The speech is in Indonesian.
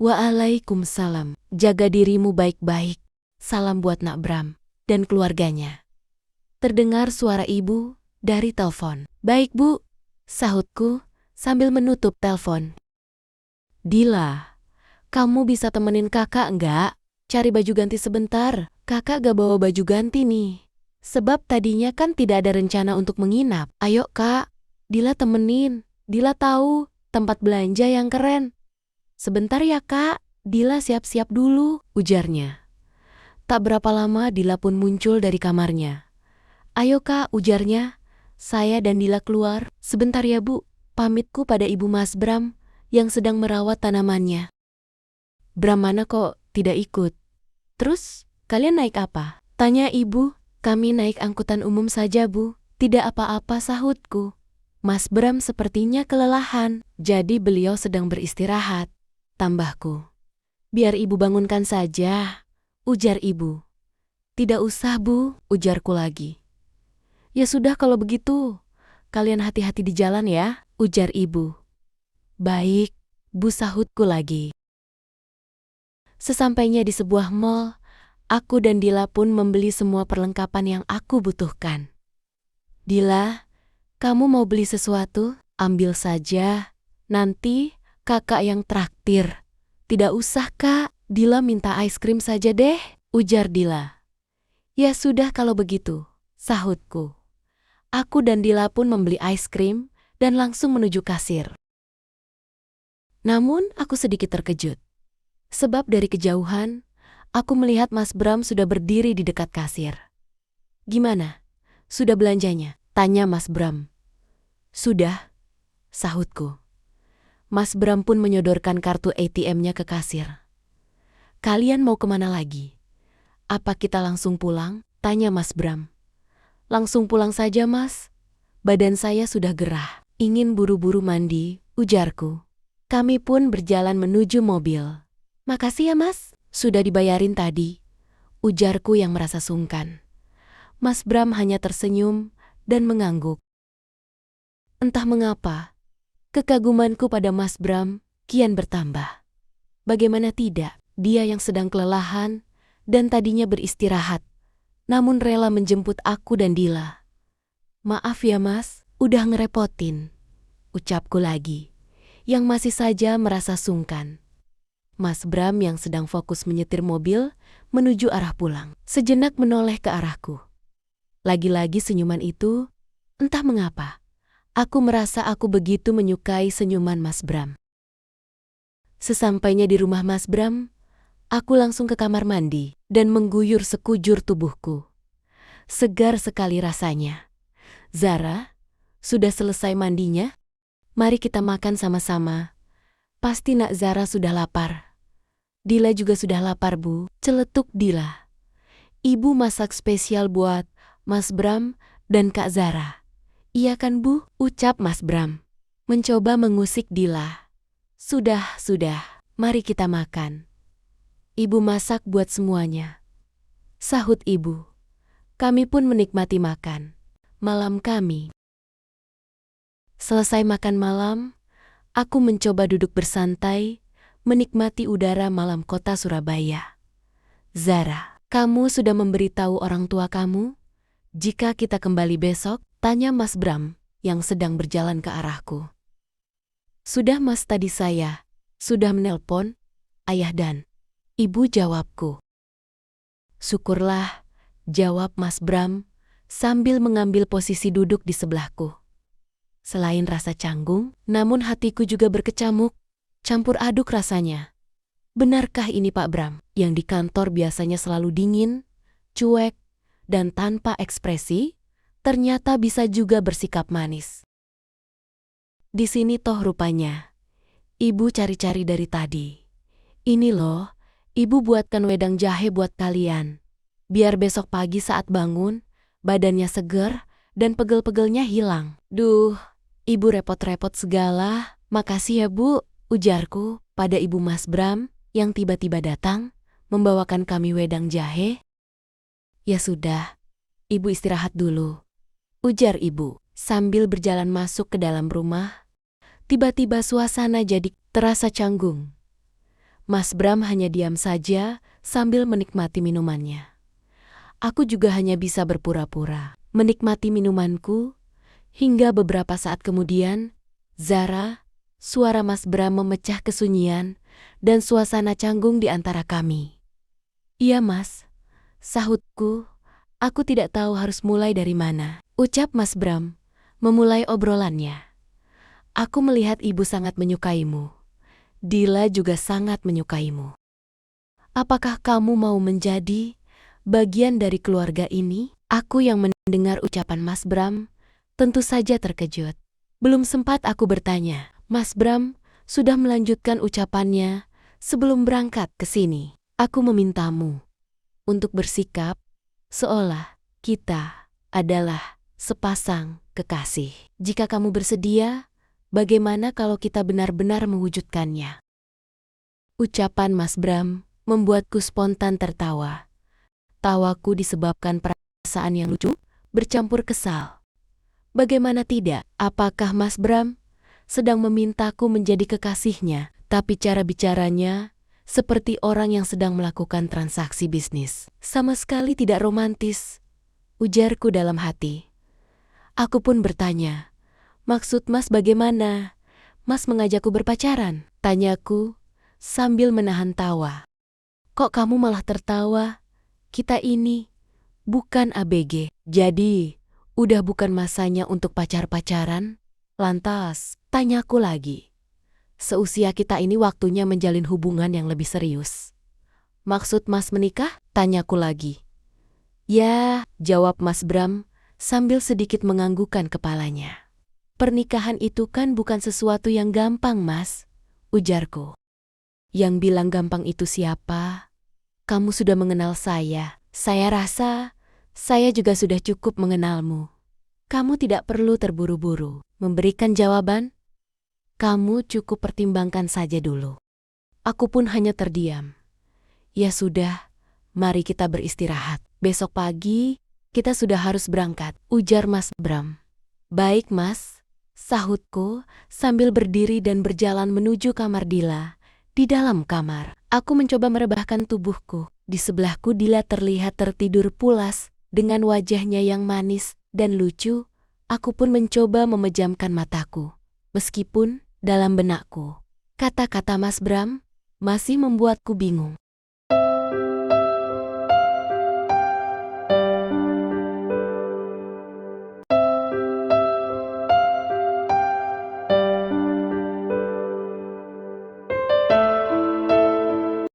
Waalaikumsalam. Jaga dirimu baik-baik. Salam buat Nak Bram dan keluarganya. Terdengar suara ibu dari telepon. Baik bu, sahutku sambil menutup telepon. Dila, kamu bisa temenin kakak enggak? Cari baju ganti sebentar. Kakak gak bawa baju ganti nih. Sebab tadinya kan tidak ada rencana untuk menginap. Ayo kak, Dila temenin. Dila tahu tempat belanja yang keren. Sebentar ya kak, Dila siap-siap dulu, ujarnya. Tak berapa lama Dila pun muncul dari kamarnya. Ayo kak, ujarnya. Saya dan Dila keluar. Sebentar ya bu, pamitku pada ibu Mas Bram yang sedang merawat tanamannya. Bram mana kok tidak ikut? Terus, kalian naik apa? Tanya ibu. Kami naik angkutan umum saja bu. Tidak apa-apa, sahutku. Mas Bram sepertinya kelelahan, jadi beliau sedang beristirahat. Tambahku. Biar ibu bangunkan saja, ujar ibu. Tidak usah bu, ujarku lagi. Ya sudah kalau begitu, kalian hati-hati di jalan ya, ujar ibu. Baik, bu, sahutku lagi. Sesampainya di sebuah mall, aku dan Dila pun membeli semua perlengkapan yang aku butuhkan. Dila, kamu mau beli sesuatu? Ambil saja, nanti kakak yang traktir. Tidak usah kak, Dila minta es krim saja deh, ujar Dila. Ya sudah kalau begitu, sahutku. Aku dan Dila pun membeli es krim dan langsung menuju kasir. Namun aku sedikit terkejut. Sebab dari kejauhan, aku melihat Mas Bram sudah berdiri di dekat kasir. Gimana? Sudah belanjanya? Tanya Mas Bram. Sudah, sahutku. Mas Bram pun menyodorkan kartu ATM-nya ke kasir. Kalian mau kemana lagi? Apa kita langsung pulang? Tanya Mas Bram. Langsung pulang saja mas. Badan saya sudah gerah. Ingin buru-buru mandi, ujarku. Kami pun berjalan menuju mobil. Makasih ya mas, sudah dibayarin tadi, ujarku yang merasa sungkan. Mas Bram hanya tersenyum dan mengangguk. Entah mengapa, kekagumanku pada Mas Bram kian bertambah. Bagaimana tidak, dia yang sedang kelelahan dan tadinya beristirahat, namun rela menjemput aku dan Dila. Maaf ya mas, udah ngerepotin, ucapku lagi, yang masih saja merasa sungkan. Mas Bram yang sedang fokus menyetir mobil menuju arah pulang, sejenak menoleh ke arahku. Lagi-lagi senyuman itu, entah mengapa, aku merasa aku begitu menyukai senyuman Mas Bram. Sesampainya di rumah Mas Bram, aku langsung ke kamar mandi dan mengguyur sekujur tubuhku. Segar sekali rasanya. Zara, sudah selesai mandinya? Mari kita makan sama-sama. Pasti Nak Zara sudah lapar. Dila juga sudah lapar bu, celetuk Dila. Ibu masak spesial buat Mas Bram dan Kak Zara. Iya kan bu, ucap Mas Bram. Mencoba mengusik Dila. Sudah, mari kita makan. Ibu masak buat semuanya, sahut ibu. Kami pun menikmati makan malam kami. Selesai makan malam, aku mencoba duduk bersantai, menikmati udara malam kota Surabaya. Zara, kamu sudah memberitahu orang tua kamu? Jika kita kembali besok, tanya Mas Bram yang sedang berjalan ke arahku. Sudah mas, tadi saya sudah menelpon ayah dan ibu, jawabku. Syukurlah, jawab Mas Bram sambil mengambil posisi duduk di sebelahku. Selain rasa canggung, namun hatiku juga berkecamuk, campur aduk rasanya. Benarkah ini Pak Bram, yang di kantor biasanya selalu dingin, cuek, dan tanpa ekspresi, ternyata bisa juga bersikap manis. Di sini toh rupanya, ibu cari-cari dari tadi. Ini loh, ibu buatkan wedang jahe buat kalian. Biar besok pagi saat bangun, badannya seger dan pegel-pegelnya hilang. Duh, ibu repot-repot segala. Makasih ya bu, ujarku pada ibu Mas Bram yang tiba-tiba datang membawakan kami wedang jahe. Ya sudah, ibu istirahat dulu, ujar ibu sambil berjalan masuk ke dalam rumah. Tiba-tiba suasana jadi terasa canggung. Mas Bram hanya diam saja sambil menikmati minumannya. Aku juga hanya bisa berpura-pura menikmati minumanku, hingga beberapa saat kemudian, Zara, suara Mas Bram memecah kesunyian dan suasana canggung di antara kami. "Iya Mas," sahutku, "aku tidak tahu harus mulai dari mana," ucap Mas Bram, memulai obrolannya. "Aku melihat ibu sangat menyukaimu. Dila juga sangat menyukaimu. Apakah kamu mau menjadi bagian dari keluarga ini?" Aku yang mendengar ucapan Mas Bram tentu saja terkejut. Belum sempat aku bertanya, Mas Bram sudah melanjutkan ucapannya sebelum berangkat ke sini. "Aku memintamu untuk bersikap seolah kita adalah sepasang kekasih. Jika kamu bersedia, bagaimana kalau kita benar-benar mewujudkannya?" Ucapan Mas Bram membuatku spontan tertawa. Tawaku disebabkan perasaan yang lucu, bercampur kesal. Bagaimana tidak? Apakah Mas Bram sedang memintaku menjadi kekasihnya? Tapi cara bicaranya seperti orang yang sedang melakukan transaksi bisnis. Sama sekali tidak romantis, ujarku dalam hati. Aku pun bertanya, "Maksud Mas bagaimana? Mas mengajakku berpacaran?" tanyaku sambil menahan tawa. "Kok kamu malah tertawa? Kita ini bukan ABG. Jadi, udah bukan masanya untuk pacar-pacaran?" "Lantas," tanyaku lagi, "seusia kita ini waktunya menjalin hubungan yang lebih serius." "Maksud Mas menikah?" tanyaku lagi. "Ya," jawab Mas Bram sambil sedikit menganggukkan kepalanya. "Pernikahan itu kan bukan sesuatu yang gampang, Mas," ujarku. "Yang bilang gampang itu siapa? Kamu sudah mengenal saya. Saya rasa saya juga sudah cukup mengenalmu. Kamu tidak perlu terburu-buru memberikan jawaban. Kamu cukup pertimbangkan saja dulu." Aku pun hanya terdiam. "Ya sudah, mari kita beristirahat. Besok pagi kita sudah harus berangkat," ujar Mas Bram. "Baik Mas," sahutku sambil berdiri dan berjalan menuju kamar Dila. Di dalam kamar, aku mencoba merebahkan tubuhku. Di sebelahku Dila terlihat tertidur pulas dengan wajahnya yang manis dan lucu. Aku pun mencoba memejamkan mataku. Meskipun dalam benakku, kata-kata Mas Bram masih membuatku bingung.